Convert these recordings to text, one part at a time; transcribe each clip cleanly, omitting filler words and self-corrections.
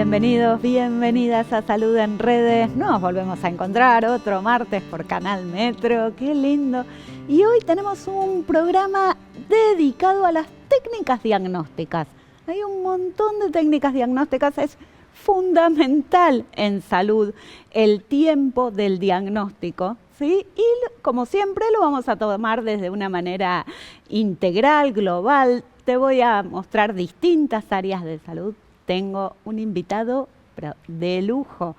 bienvenidos, bienvenidas a Salud en Redes. Nos volvemos a encontrar otro martes por Canal Metro, qué lindo. Y hoy tenemos un programa dedicado a las técnicas diagnósticas. Hay un montón de técnicas diagnósticas, es fundamental en salud el tiempo del diagnóstico, ¿sí? Y como siempre lo vamos a tomar desde una manera integral, global. Te voy a mostrar distintas áreas de salud. Tengo un invitado de lujo,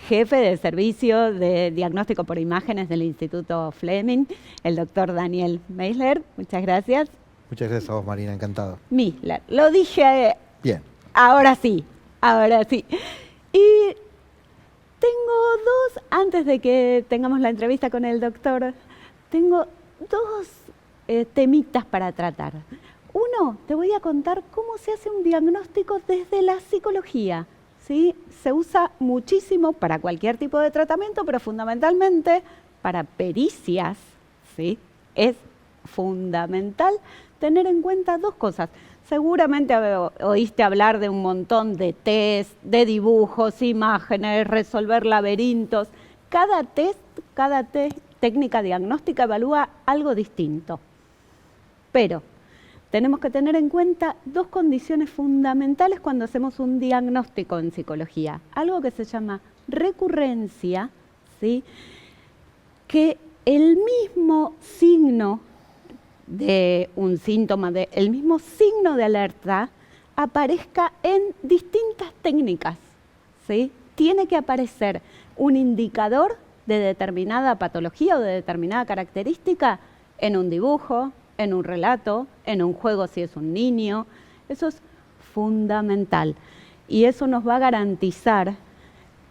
jefe de servicio de diagnóstico por imágenes del Instituto Fleming, el doctor Daniel Meisler. Muchas gracias. Muchas gracias a vos, Marina, encantado. Meisler, lo dije bien. Ahora sí. Y antes de que tengamos la entrevista con el doctor, tengo dos temitas para tratar. Uno, te voy a contar cómo se hace un diagnóstico desde la psicología, ¿sí? Se usa muchísimo para cualquier tipo de tratamiento, pero fundamentalmente para pericias, ¿sí? Es fundamental tener en cuenta dos cosas. Seguramente oíste hablar de un montón de test, de dibujos, imágenes, resolver laberintos. Cada técnica diagnóstica evalúa algo distinto. Pero tenemos que tener en cuenta dos condiciones fundamentales cuando hacemos un diagnóstico en psicología. Algo que se llama recurrencia, ¿sí? Que el mismo signo de un síntoma, el mismo signo de alerta, aparezca en distintas técnicas, ¿sí? Tiene que aparecer un indicador de determinada patología o de determinada característica en un dibujo, en un relato, en un juego si es un niño. Eso es fundamental. Y eso nos va a garantizar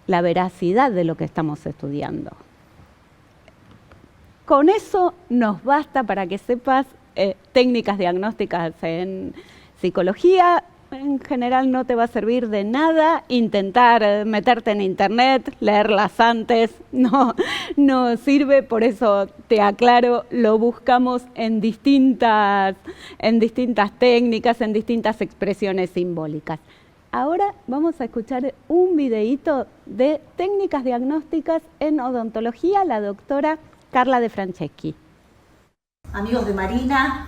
la veracidad de lo que estamos estudiando. Con eso nos basta para que sepas técnicas diagnósticas en psicología. En general no te va a servir de nada intentar meterte en internet, leerlas antes, no sirve, por eso te aclaro, lo buscamos en distintas técnicas, en distintas expresiones simbólicas. Ahora vamos a escuchar un videíto de técnicas diagnósticas en odontología, la doctora Carla De Franceschi. Amigos de Marina,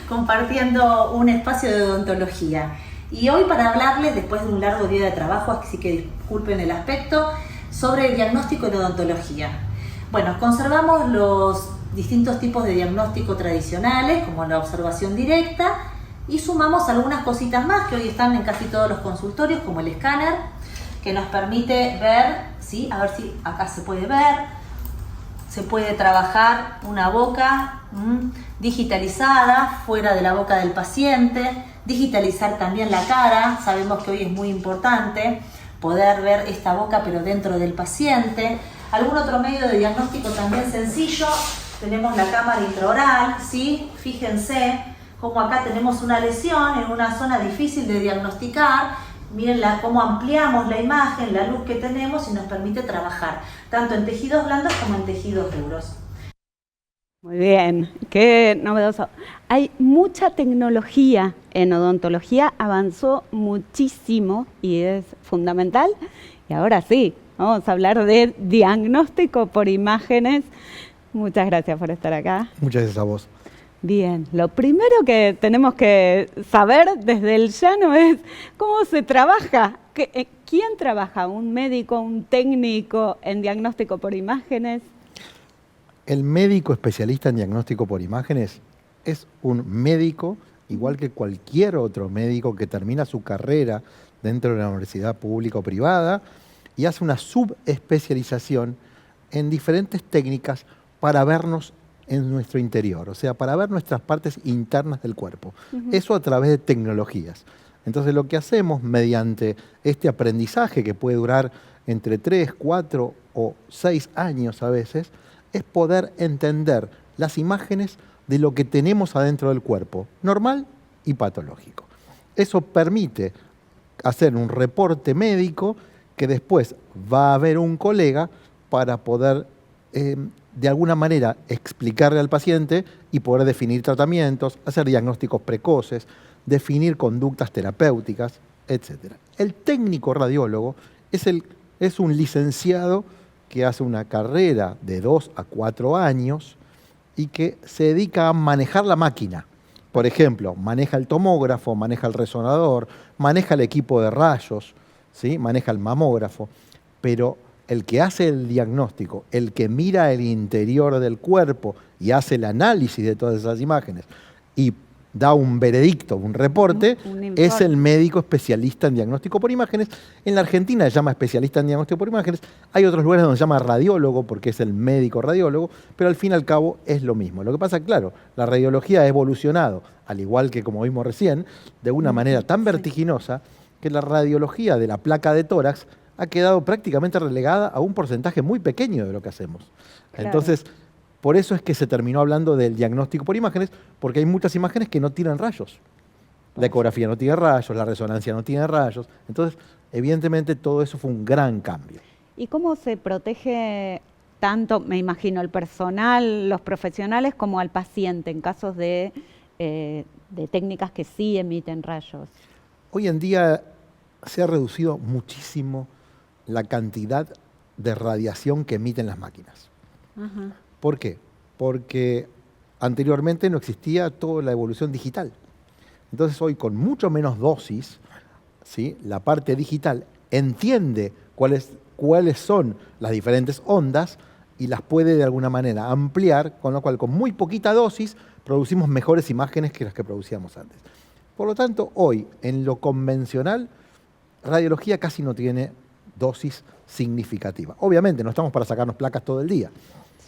compartiendo un espacio de odontología. Y hoy para hablarles, después de un largo día de trabajo, así que disculpen el aspecto, sobre el diagnóstico en odontología. Bueno, conservamos los distintos tipos de diagnóstico tradicionales, como la observación directa, y sumamos algunas cositas más que hoy están en casi todos los consultorios, como el escáner, que nos permite ver, ¿sí? A ver si acá se puede ver. Se puede trabajar una boca digitalizada fuera de la boca del paciente, digitalizar también la cara. Sabemos que hoy es muy importante poder ver esta boca pero dentro del paciente. Algún otro medio de diagnóstico también sencillo, tenemos la cámara intraoral, ¿sí? Fíjense cómo acá tenemos una lesión en una zona difícil de diagnosticar. Miren cómo ampliamos la imagen, la luz que tenemos y nos permite trabajar tanto en tejidos blandos como en tejidos duros. Muy bien, qué novedoso. Hay mucha tecnología en odontología, avanzó muchísimo y es fundamental. Y ahora sí, vamos a hablar de diagnóstico por imágenes. Muchas gracias por estar acá. Muchas gracias a vos. Bien, lo primero que tenemos que saber desde el llano es cómo se trabaja. ¿Quién trabaja? ¿Un médico, un técnico en diagnóstico por imágenes? El médico especialista en diagnóstico por imágenes es un médico, igual que cualquier otro médico que termina su carrera dentro de la universidad pública o privada y hace una subespecialización en diferentes técnicas para vernos en nuestro interior, o sea, para ver nuestras partes internas del cuerpo. Eso a través de tecnologías. Entonces lo que hacemos mediante este aprendizaje que puede durar entre 3, 4 o 6 años a veces, es poder entender las imágenes de lo que tenemos adentro del cuerpo, normal y patológico. Eso permite hacer un reporte médico que después va a ver un colega para poder de alguna manera explicarle al paciente y poder definir tratamientos, hacer diagnósticos precoces, definir conductas terapéuticas. etc. El técnico radiólogo es un licenciado que hace una carrera de 2 a 4 años y que se dedica a manejar la máquina. Por ejemplo, maneja el tomógrafo, maneja el resonador, maneja el equipo de rayos, ¿sí? Maneja el mamógrafo, pero el que hace el diagnóstico, el que mira el interior del cuerpo y hace el análisis de todas esas imágenes y da un veredicto, un reporte, es el médico especialista en diagnóstico por imágenes. En la Argentina se llama especialista en diagnóstico por imágenes. Hay otros lugares donde se llama radiólogo porque es el médico radiólogo, pero al fin y al cabo es lo mismo. Lo que pasa, claro, la radiología ha evolucionado, al igual que como vimos recién, de una manera tan vertiginosa que la radiología de la placa de tórax ha quedado prácticamente relegada a un porcentaje muy pequeño de lo que hacemos. Claro. Entonces, por eso es que se terminó hablando del diagnóstico por imágenes, porque hay muchas imágenes que no tienen rayos. La ecografía no tiene rayos, la resonancia no tiene rayos. Entonces, evidentemente, todo eso fue un gran cambio. ¿Y cómo se protege tanto, me imagino, el personal, los profesionales, como al paciente en casos de técnicas que sí emiten rayos? Hoy en día se ha reducido muchísimo la cantidad de radiación que emiten las máquinas. Ajá. ¿Por qué? Porque anteriormente no existía toda la evolución digital. Entonces hoy con mucho menos dosis, ¿sí? La parte digital entiende cuáles son las diferentes ondas y las puede de alguna manera ampliar, con lo cual con muy poquita dosis producimos mejores imágenes que las que producíamos antes. Por lo tanto, hoy en lo convencional, radiología casi no tiene dosis significativa. Obviamente no estamos para sacarnos placas todo el día.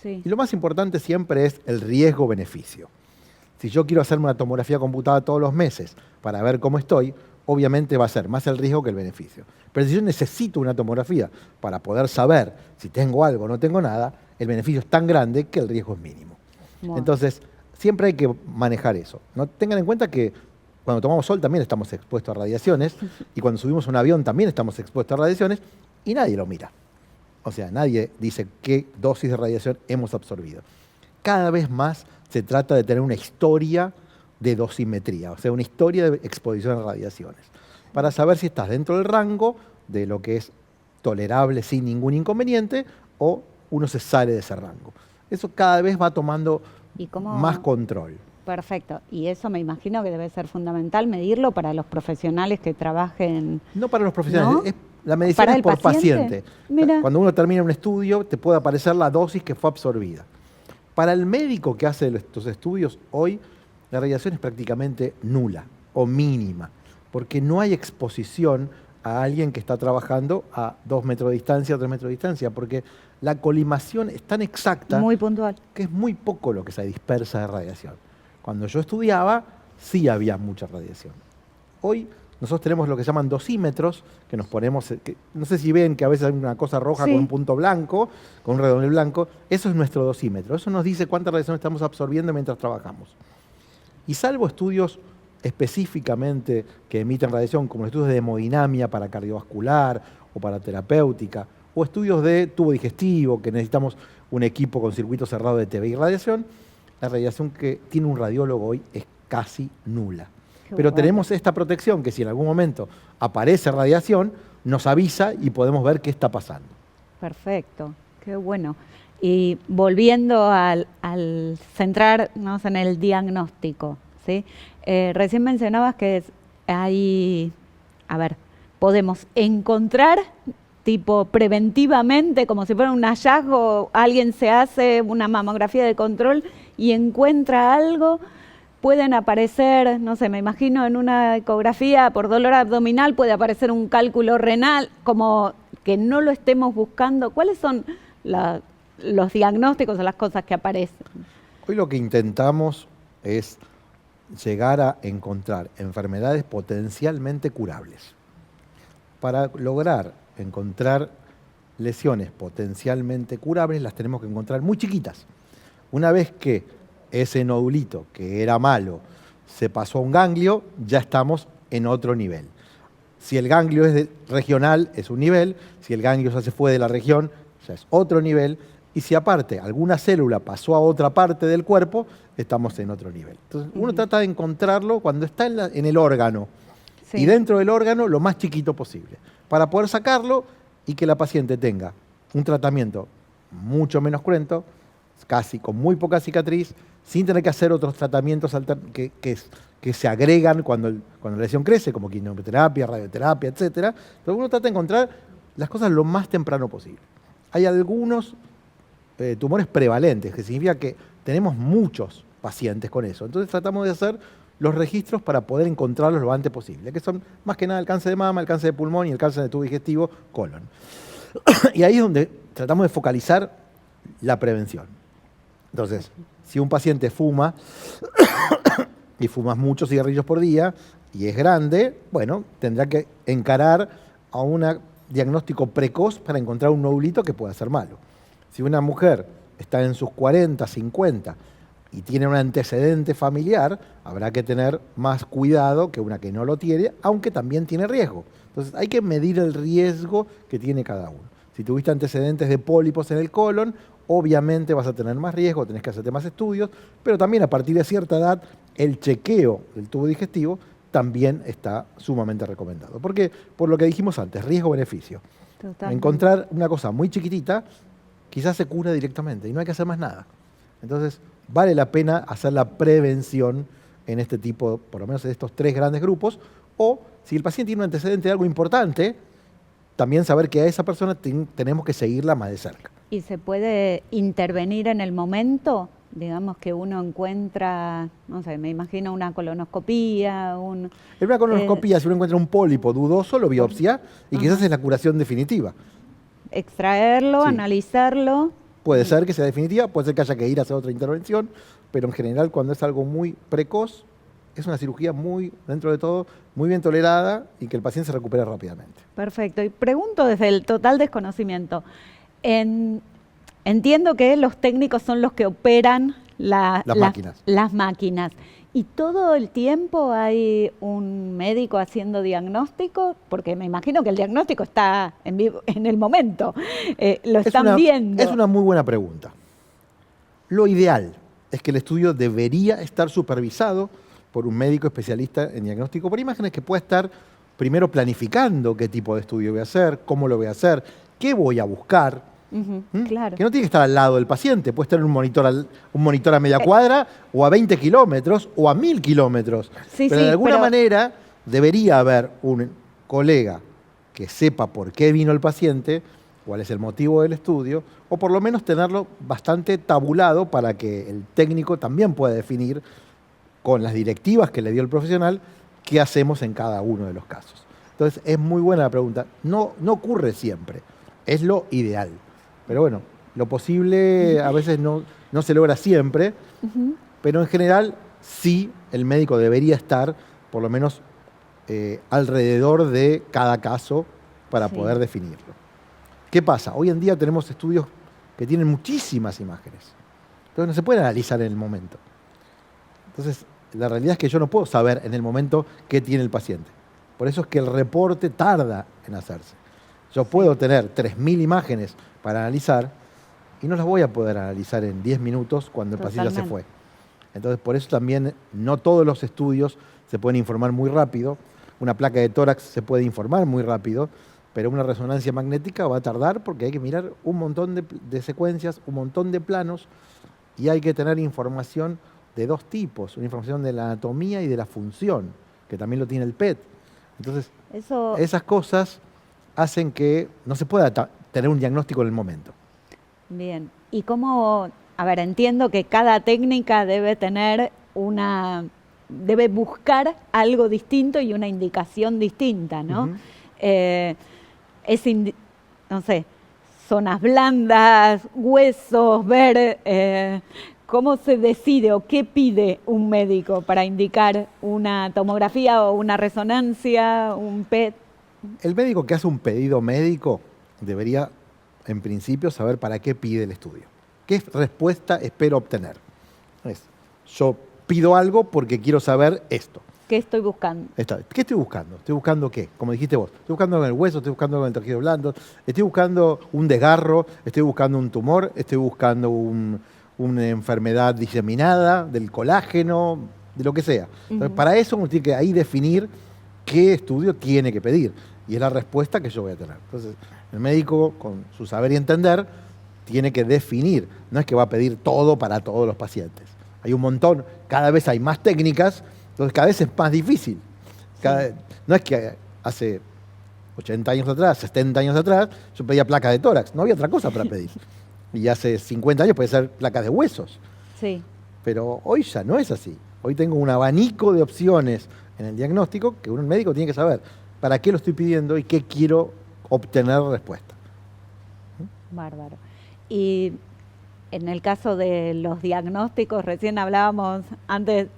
Sí. Y lo más importante siempre es el riesgo-beneficio. Si yo quiero hacerme una tomografía computada todos los meses para ver cómo estoy, obviamente va a ser más el riesgo que el beneficio. Pero si yo necesito una tomografía para poder saber si tengo algo o no tengo nada, el beneficio es tan grande que el riesgo es mínimo. Bueno. Entonces, siempre hay que manejar eso. ¿No? Tengan en cuenta que cuando tomamos sol también estamos expuestos a radiaciones y cuando subimos a un avión también estamos expuestos a radiaciones y nadie lo mira. O sea, nadie dice qué dosis de radiación hemos absorbido. Cada vez más se trata de tener una historia de dosimetría, o sea, una historia de exposición a radiaciones, para saber si estás dentro del rango de lo que es tolerable sin ningún inconveniente o uno se sale de ese rango. Eso cada vez va tomando más control. Perfecto. Y eso me imagino que debe ser fundamental medirlo para los profesionales que trabajen. No para los profesionales, ¿no? La medicina es por paciente. Mira. Cuando uno termina un estudio, te puede aparecer la dosis que fue absorbida. Para el médico que hace estos estudios, hoy la radiación es prácticamente nula o mínima, porque no hay exposición a alguien que está trabajando a 2 metros de distancia o 3 metros de distancia, porque la colimación es tan exacta, muy puntual, que es muy poco lo que se dispersa de radiación. Cuando yo estudiaba, sí había mucha radiación. Hoy nosotros tenemos lo que se llaman dosímetros, que nos ponemos, no sé si ven que a veces hay una cosa roja con un punto blanco, con un redondel blanco, eso es nuestro dosímetro, eso nos dice cuánta radiación estamos absorbiendo mientras trabajamos. Y salvo estudios específicamente que emiten radiación, como los estudios de hemodinamia para cardiovascular o para terapéutica, o estudios de tubo digestivo, que necesitamos un equipo con circuito cerrado de TV y radiación, la radiación que tiene un radiólogo hoy es casi nula. Pero tenemos esta protección que si en algún momento aparece radiación, nos avisa y podemos ver qué está pasando. Perfecto, qué bueno. Y volviendo al centrarnos en el diagnóstico, ¿sí? Recién mencionabas que podemos encontrar tipo preventivamente, como si fuera un hallazgo, alguien se hace una mamografía de control y encuentra algo. Pueden aparecer, no sé, me imagino en una ecografía por dolor abdominal puede aparecer un cálculo renal, como que no lo estemos buscando. ¿Cuáles son los diagnósticos o las cosas que aparecen? Hoy lo que intentamos es llegar a encontrar enfermedades potencialmente curables. Para lograr encontrar lesiones potencialmente curables, las tenemos que encontrar muy chiquitas. Una vez que ese nodulito que era malo se pasó a un ganglio, ya estamos en otro nivel. Si el ganglio es regional, es un nivel. Si el ganglio ya se fue de la región, ya es otro nivel. Y si aparte alguna célula pasó a otra parte del cuerpo, estamos en otro nivel. Entonces uno trata de encontrarlo cuando está en el órgano. Sí. y dentro del órgano lo más chiquito posible, para poder sacarlo y que la paciente tenga un tratamiento mucho menos cruento, casi con muy poca cicatriz, sin tener que hacer otros tratamientos que se agregan cuando la lesión crece, como quimioterapia, radioterapia, etc. Entonces uno trata de encontrar las cosas lo más temprano posible. Hay algunos tumores prevalentes, que significa que tenemos muchos pacientes con eso. Entonces tratamos de hacer los registros para poder encontrarlos lo antes posible, que son más que nada el cáncer de mama, el cáncer de pulmón y el cáncer de tubo digestivo, colon. Y ahí es donde tratamos de focalizar la prevención. Entonces, si un paciente fuma y fumas muchos cigarrillos por día y es grande, bueno, tendrá que encarar a un diagnóstico precoz para encontrar un nódulito que pueda ser malo. Si una mujer está en sus 40, 50 y tiene un antecedente familiar, habrá que tener más cuidado que una que no lo tiene, aunque también tiene riesgo. Entonces hay que medir el riesgo que tiene cada uno. Si tuviste antecedentes de pólipos en el colon, obviamente vas a tener más riesgo, tenés que hacerte más estudios, pero también a partir de cierta edad el chequeo del tubo digestivo también está sumamente recomendado. Porque, por lo que dijimos antes, riesgo-beneficio. Encontrar una cosa muy chiquitita, quizás se cura directamente y no hay que hacer más nada. Entonces, vale la pena hacer la prevención en este tipo, por lo menos en estos 3 grandes grupos, o si el paciente tiene un antecedente de algo importante, también saber que a esa persona tenemos que seguirla más de cerca. ¿Y se puede intervenir en el momento? Digamos que uno encuentra, no sé, me imagino una colonoscopía, En una colonoscopía, si uno encuentra un pólipo dudoso, lo biopsia y quizás es la curación definitiva. Extraerlo, Sí. Analizarlo. Puede ser que sea definitiva, puede ser que haya que ir a hacer otra intervención, pero en general cuando es algo muy precoz, es una cirugía muy, dentro de todo, muy bien tolerada y que el paciente se recupere rápidamente. Perfecto. Y pregunto desde el total desconocimiento. Entiendo que los técnicos son los que operan las máquinas. ¿Y todo el tiempo hay un médico haciendo diagnóstico? Porque me imagino que el diagnóstico está en vivo, en el momento. Lo están viendo. Es una muy buena pregunta. Lo ideal es que el estudio debería estar supervisado por un médico especialista en diagnóstico por imágenes que pueda estar primero planificando qué tipo de estudio voy a hacer, cómo lo voy a hacer, qué voy a buscar. Claro. Que no tiene que estar al lado del paciente, puede estar un monitor a media cuadra o a 20 kilómetros o a 1000 kilómetros. Sí, pero de alguna manera debería haber un colega que sepa por qué vino el paciente, cuál es el motivo del estudio, o por lo menos tenerlo bastante tabulado para que el técnico también pueda definir con las directivas que le dio el profesional qué hacemos en cada uno de los casos. Entonces es muy buena la pregunta. No ocurre siempre, es lo ideal. Pero bueno, lo posible a veces no se logra siempre, pero en general sí el médico debería estar por lo menos alrededor de cada caso para poder definirlo. ¿Qué pasa? Hoy en día tenemos estudios que tienen muchísimas imágenes, entonces no se pueden analizar en el momento. Entonces la realidad es que yo no puedo saber en el momento qué tiene el paciente. Por eso es que el reporte tarda en hacerse. Yo puedo tener 3000 imágenes para analizar y no las voy a poder analizar en 10 minutos cuando el paciente ya se fue. Entonces, por eso también no todos los estudios se pueden informar muy rápido. Una placa de tórax se puede informar muy rápido, pero una resonancia magnética va a tardar porque hay que mirar un montón de secuencias, un montón de planos y hay que tener información de 2 tipos, una información de la anatomía y de la función, que también lo tiene el PET. Entonces, esas cosas hacen que no se pueda tener un diagnóstico en el momento. Bien. ¿Y cómo? A ver, entiendo que cada técnica debe tener debe buscar algo distinto y una indicación distinta, ¿no? No sé, zonas blandas, huesos, ver cómo se decide o qué pide un médico para indicar una tomografía o una resonancia, un PET. El médico que hace un pedido médico debería, en principio, saber para qué pide el estudio. ¿Qué respuesta espero obtener? Yo pido algo porque quiero saber esto. ¿Qué estoy buscando? ¿Qué estoy buscando? ¿Estoy buscando qué? Como dijiste vos, estoy buscando en el hueso, estoy buscando en el tejido blando, estoy buscando un desgarro, estoy buscando un tumor, estoy buscando una enfermedad diseminada del colágeno, de lo que sea. Entonces, para eso uno tiene que ahí definir qué estudio tiene que pedir. Y es la respuesta que yo voy a tener. Entonces, el médico, con su saber y entender, tiene que definir. No es que va a pedir todo para todos los pacientes. Hay un montón, cada vez hay más técnicas, entonces cada vez es más difícil. No es que hace 80 años atrás, 70 años atrás, yo pedía placas de tórax, no había otra cosa para pedir. Y hace 50 años puede ser placas de huesos. Sí. Pero hoy ya no es así. Hoy tengo un abanico de opciones en el diagnóstico que un médico tiene que saber para qué lo estoy pidiendo y qué quiero obtener respuesta. Bárbaro. Y en el caso de los diagnósticos, recién hablábamos, antes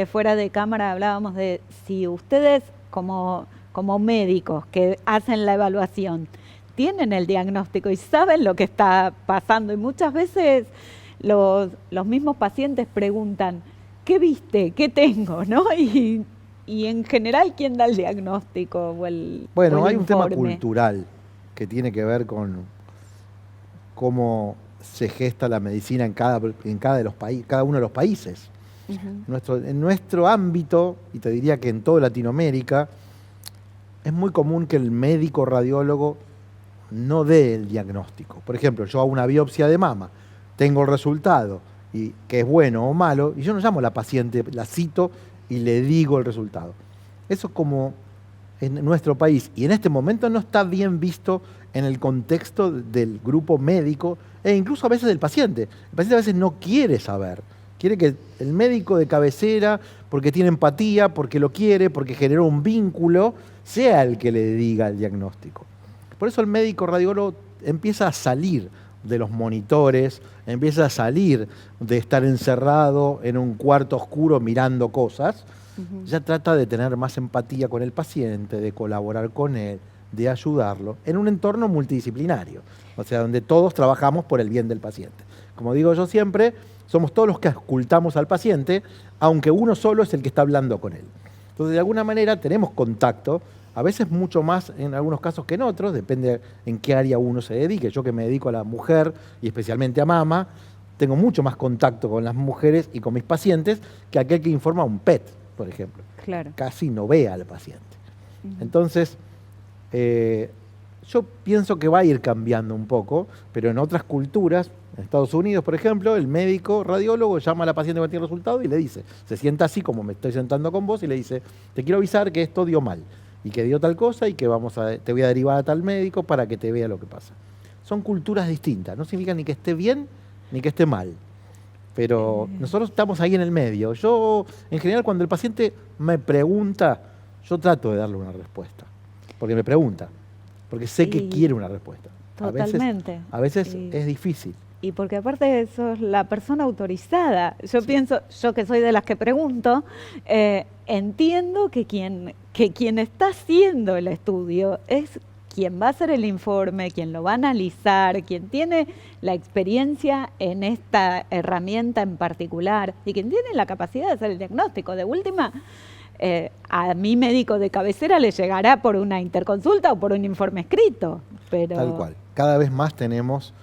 fuera de cámara, hablábamos de si ustedes como médicos que hacen la evaluación tienen el diagnóstico y saben lo que está pasando. Y muchas veces los mismos pacientes preguntan, ¿qué viste? ¿Qué tengo? ¿No? Y en general, ¿quién da el diagnóstico o el Bueno, o el hay un tema informe? cultural que tiene que ver con cómo se gesta la medicina en cada uno de los países. En nuestro ámbito, y te diría que en toda Latinoamérica, es muy común que el médico radiólogo no dé el diagnóstico. Por ejemplo, yo hago una biopsia de mama, tengo el resultado, y que es bueno o malo, y yo no llamo a la paciente, la cito y le digo el resultado. Eso como en nuestro país, y en este momento no está bien visto en el contexto del grupo médico e incluso a veces del paciente. El paciente a veces no quiere saber, quiere que el médico de cabecera, porque tiene empatía, porque lo quiere, porque generó un vínculo, sea el que le diga el diagnóstico. Por eso el médico radiólogo empieza a salir de los monitores, empieza a salir de estar encerrado en un cuarto oscuro mirando cosas, ya trata de tener más empatía con el paciente, de colaborar con él, de ayudarlo, en un entorno multidisciplinario, o sea, donde todos trabajamos por el bien del paciente. Como digo yo siempre, somos todos los que auscultamos al paciente, aunque uno solo es el que está hablando con él. Entonces, de alguna manera tenemos contacto, a veces mucho más en algunos casos que en otros, depende en qué área uno se dedique. Yo que me dedico a la mujer y especialmente a mama, tengo mucho más contacto con las mujeres y con mis pacientes que aquel que informa un PET, por ejemplo. Claro. Casi no ve al paciente. Entonces, yo pienso que va a ir cambiando un poco, pero en otras culturas, en Estados Unidos, por ejemplo, el médico radiólogo llama a la paciente que tiene el resultado y le dice, se sienta así como me estoy sentando con vos y le dice, te quiero avisar que esto dio mal y que dio tal cosa y que te voy a derivar a tal médico para que te vea lo que pasa. Son culturas distintas, no significa ni que esté bien ni que esté mal, pero nosotros estamos ahí en el medio. Yo, en general, cuando el paciente me pregunta, yo trato de darle una respuesta, porque me pregunta, porque sé que quiere una respuesta. Totalmente. A veces es difícil. Y porque aparte sos la persona autorizada. Yo pienso, yo que soy de las que pregunto, entiendo que quien está haciendo el estudio es quien va a hacer el informe, quien lo va a analizar, quien tiene la experiencia en esta herramienta en particular y quien tiene la capacidad de hacer el diagnóstico. De última, a mi médico de cabecera le llegará por una interconsulta o por un informe escrito. Pero... Tal cual. Cada vez más tenemos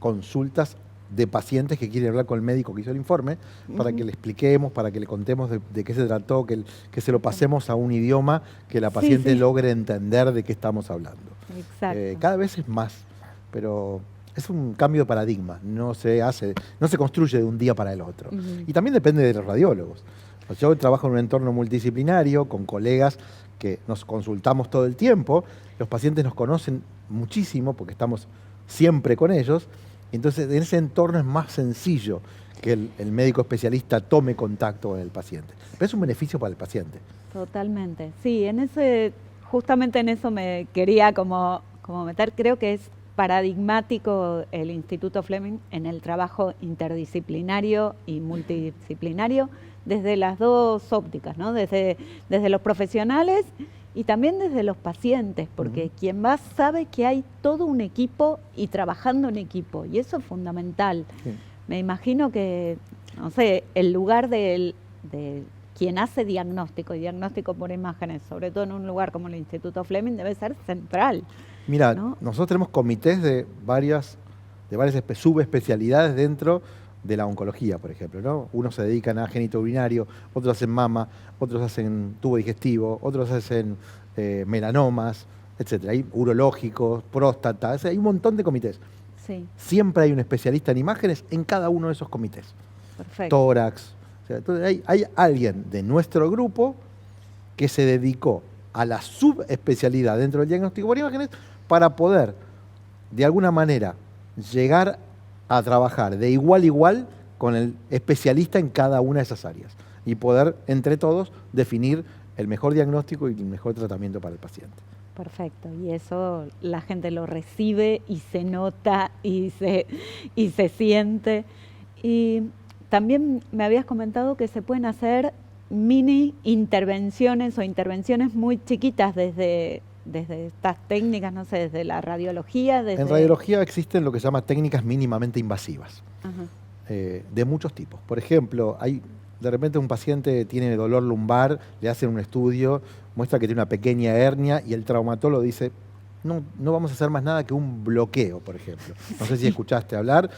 consultas de pacientes que quieren hablar con el médico que hizo el informe para que le expliquemos, para que le contemos de qué se trató, que se lo pasemos a un idioma que la paciente logre entender de qué estamos hablando. Exacto. Cada vez es más, pero es un cambio de paradigma, no se construye de un día para el otro. Y también depende de los radiólogos. Yo trabajo en un entorno multidisciplinario con colegas que nos consultamos todo el tiempo, los pacientes nos conocen muchísimo porque estamos siempre con ellos. Entonces, en ese entorno es más sencillo que el médico especialista tome contacto con el paciente. Pero es un beneficio para el paciente. Totalmente. Sí, justamente en eso me quería como meter. Creo que es paradigmático el Instituto Fleming en el trabajo interdisciplinario y multidisciplinario desde las dos ópticas, ¿no? Desde los profesionales y también desde los pacientes, porque quien va sabe que hay todo un equipo y trabajando en equipo, y eso es fundamental. Sí. Me imagino que, no sé, el lugar de quien hace diagnóstico y diagnóstico por imágenes, sobre todo en un lugar como el Instituto Fleming, debe ser central. Mira, ¿no? Nosotros tenemos comités de varias subespecialidades dentro de la oncología, por ejemplo, ¿no? Unos se dedican a genitourinario, otros hacen mama, otros hacen tubo digestivo, otros hacen melanomas, etcétera. Hay urológicos, próstata, o sea, hay un montón de comités. Sí, Siempre hay un especialista en imágenes en cada uno de esos comités. perfecto. Tórax. O sea, entonces hay alguien de nuestro grupo que se dedicó a la subespecialidad dentro del diagnóstico por imágenes para poder, de alguna manera, llegar a trabajar de igual a igual con el especialista en cada una de esas áreas y poder, entre todos, definir el mejor diagnóstico y el mejor tratamiento para el paciente. Perfecto, y eso la gente lo recibe y se nota y se siente. Y también me habías comentado que se pueden hacer mini intervenciones o intervenciones muy chiquitas desde estas técnicas, no sé, desde la radiología. En radiología existen lo que se llama técnicas mínimamente invasivas, de muchos tipos. Por ejemplo, de repente un paciente tiene dolor lumbar, le hacen un estudio, muestra que tiene una pequeña hernia y el traumatólogo dice, no vamos a hacer más nada que un bloqueo, por ejemplo. No sé si escuchaste hablar,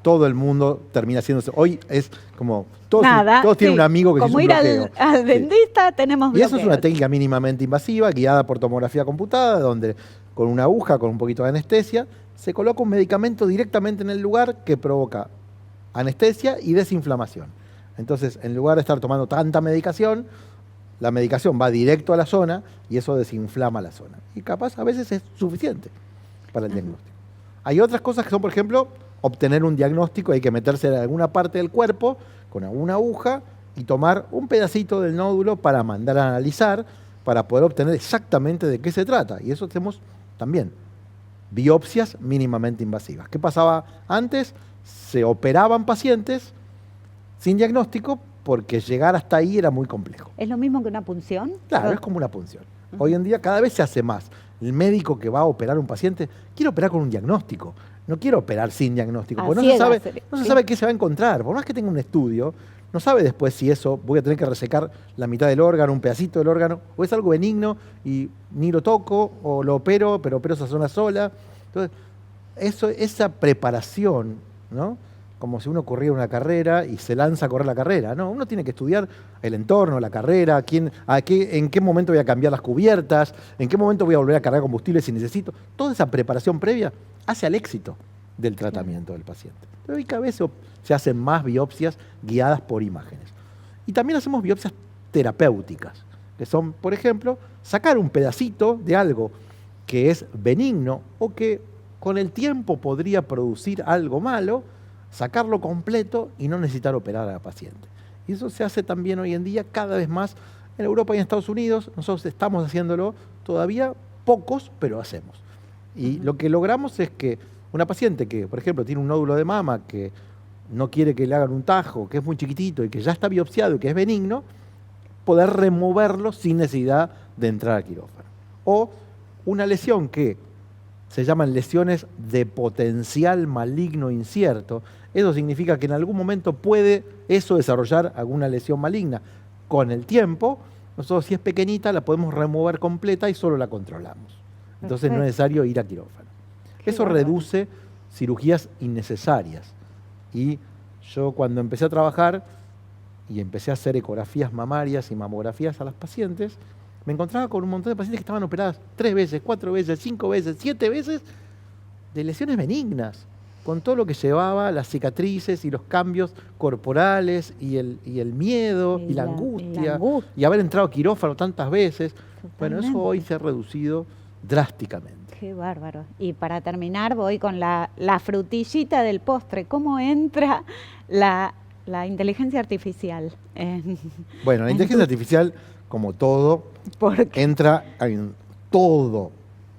todo el mundo termina haciéndose. Hoy es como, todos tienen un amigo que se hizo un bloqueo. Como ir al dentista, tenemos bloqueo. Y eso es una técnica mínimamente invasiva, guiada por tomografía computada, donde con una aguja, con un poquito de anestesia, se coloca un medicamento directamente en el lugar que provoca anestesia y desinflamación. Entonces, en lugar de estar tomando tanta medicación, la medicación va directo a la zona y eso desinflama la zona. Y capaz a veces es suficiente para el diagnóstico. Hay otras cosas que son, por ejemplo, obtener un diagnóstico, hay que meterse en alguna parte del cuerpo con alguna aguja y tomar un pedacito del nódulo para mandar a analizar, para poder obtener exactamente de qué se trata. Y eso hacemos también. Biopsias mínimamente invasivas. ¿Qué pasaba antes? Se operaban pacientes sin diagnóstico porque llegar hasta ahí era muy complejo. ¿Es lo mismo que una punción? Claro, es como una punción. Hoy en día cada vez se hace más. El médico que va a operar a un paciente quiere operar con un diagnóstico, no quiere operar sin diagnóstico, porque no se sabe qué se va a encontrar. Por más que tenga un estudio, no sabe después si eso voy a tener que resecar la mitad del órgano, un pedacito del órgano, o es algo benigno y ni lo toco, o lo opero, pero opero esa zona sola. Entonces, esa preparación, ¿no? Como si uno corriera una carrera y se lanza a correr la carrera. No, uno tiene que estudiar el entorno, la carrera, en qué momento voy a cambiar las cubiertas, en qué momento voy a volver a cargar combustible si necesito. Toda esa preparación previa hace al éxito del tratamiento del paciente. Pero cada vez se hacen más biopsias guiadas por imágenes. Y también hacemos biopsias terapéuticas, que son, por ejemplo, sacar un pedacito de algo que es benigno o que con el tiempo podría producir algo malo, sacarlo completo y no necesitar operar a la paciente. Y eso se hace también hoy en día cada vez más en Europa y en Estados Unidos. Nosotros estamos haciéndolo todavía pocos, pero hacemos. Y lo que logramos es que una paciente que, por ejemplo, tiene un nódulo de mama, que no quiere que le hagan un tajo, que es muy chiquitito y que ya está biopsiado y que es benigno, poder removerlo sin necesidad de entrar al quirófano. O una lesión que se llaman lesiones de potencial maligno incierto. Eso significa que en algún momento puede eso desarrollar alguna lesión maligna. Con el tiempo, nosotros si es pequeñita la podemos remover completa y solo la controlamos. Entonces no es necesario ir a quirófano. Eso reduce cirugías innecesarias. Y yo cuando empecé a trabajar y empecé a hacer ecografías mamarias y mamografías a las pacientes, me encontraba con un montón de pacientes que estaban operadas 3 veces, 4 veces, 5 veces, 7 veces de lesiones benignas, con todo lo que llevaba, las cicatrices y los cambios corporales y el miedo y la angustia y haber entrado a quirófano tantas veces. Totalmente. Bueno, eso hoy se ha reducido drásticamente. Qué bárbaro. Y para terminar voy con la frutillita del postre. ¿Cómo entra la inteligencia artificial? Bueno, la inteligencia artificial, como todo, entra en todo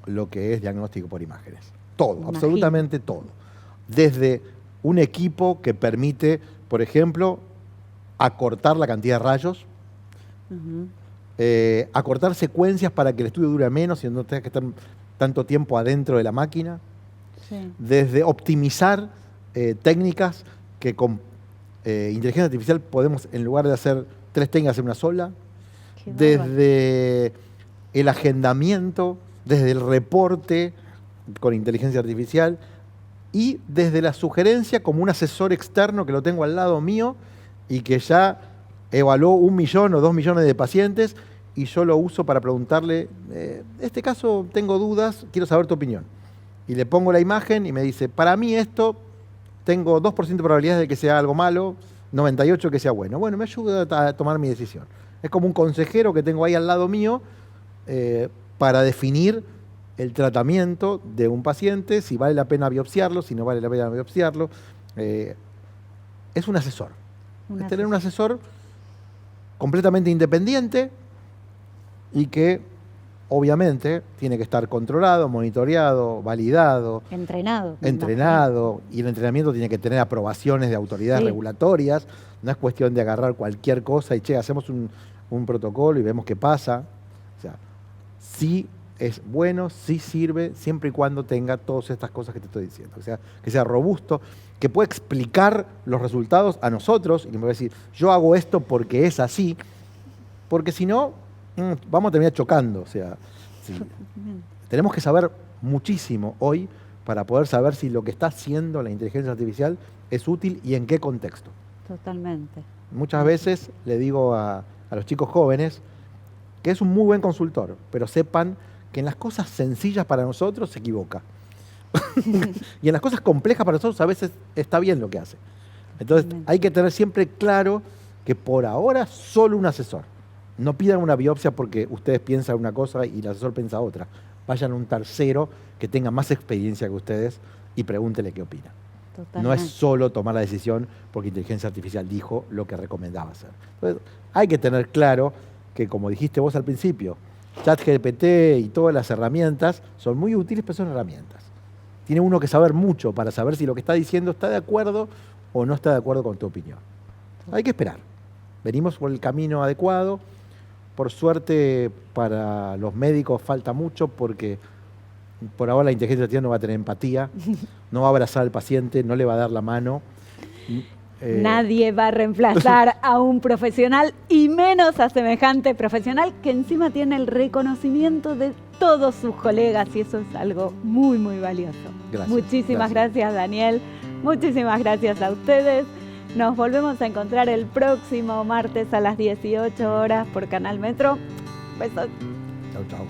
lo que es diagnóstico por imágenes. Todo, absolutamente todo. Desde un equipo que permite, por ejemplo, acortar la cantidad de rayos, acortar secuencias para que el estudio dure menos y no tenga que estar tanto tiempo adentro de la máquina, desde optimizar técnicas que con inteligencia artificial podemos, en lugar de hacer 3 técnicas, hacer una sola, desde el agendamiento, desde el reporte con inteligencia artificial, y desde la sugerencia como un asesor externo que lo tengo al lado mío y que ya evaluó 1 millón o 2 millones de pacientes y yo lo uso para preguntarle, este caso tengo dudas, quiero saber tu opinión. Y le pongo la imagen y me dice, para mí esto tengo 2% de probabilidades de que sea algo malo, 98% que sea bueno. Bueno, me ayuda a tomar mi decisión. Es como un consejero que tengo ahí al lado mío para definir el tratamiento de un paciente, si vale la pena biopsiarlo, si no vale la pena biopsiarlo. Es un asesor. Es tener un asesor completamente independiente y que obviamente tiene que estar controlado, monitoreado, validado, Entrenado. y el entrenamiento tiene que tener aprobaciones de autoridades Sí. regulatorias. No es cuestión de agarrar cualquier cosa y hacemos un protocolo y vemos qué pasa. O sea, sí es bueno, sí sirve, siempre y cuando tenga todas estas cosas que te estoy diciendo. O sea, que sea robusto, que pueda explicar los resultados a nosotros y que me va a decir, yo hago esto porque es así, porque si no, vamos a terminar chocando. O sea, sí. Tenemos que saber muchísimo hoy para poder saber si lo que está haciendo la inteligencia artificial es útil y en qué contexto. Totalmente. Muchas veces le digo a los chicos jóvenes que es un muy buen consultor, pero sepan que en las cosas sencillas para nosotros se equivoca. Y en las cosas complejas para nosotros a veces está bien lo que hace. Entonces hay que tener siempre claro que por ahora solo un asesor. No pidan una biopsia porque ustedes piensan una cosa y el asesor piensa otra. Vayan a un tercero que tenga más experiencia que ustedes y pregúntele qué opina. Totalmente. No es solo tomar la decisión porque inteligencia artificial dijo lo que recomendaba hacer. Entonces, hay que tener claro que, como dijiste vos al principio, ChatGPT y todas las herramientas son muy útiles, pero son herramientas. Tiene uno que saber mucho para saber si lo que está diciendo está de acuerdo o no está de acuerdo con tu opinión. Hay que esperar. Venimos por el camino adecuado. Por suerte, para los médicos falta mucho porque por ahora la inteligencia artificial no va a tener empatía, no va a abrazar al paciente, no le va a dar la mano. Nadie va a reemplazar a un profesional y menos a semejante profesional que encima tiene el reconocimiento de todos sus colegas y eso es algo muy, muy valioso. Gracias, Muchísimas gracias, Daniel. Muchísimas gracias a ustedes. Nos volvemos a encontrar el próximo martes a las 18 horas por Canal Metro. Besos. Chau, chau.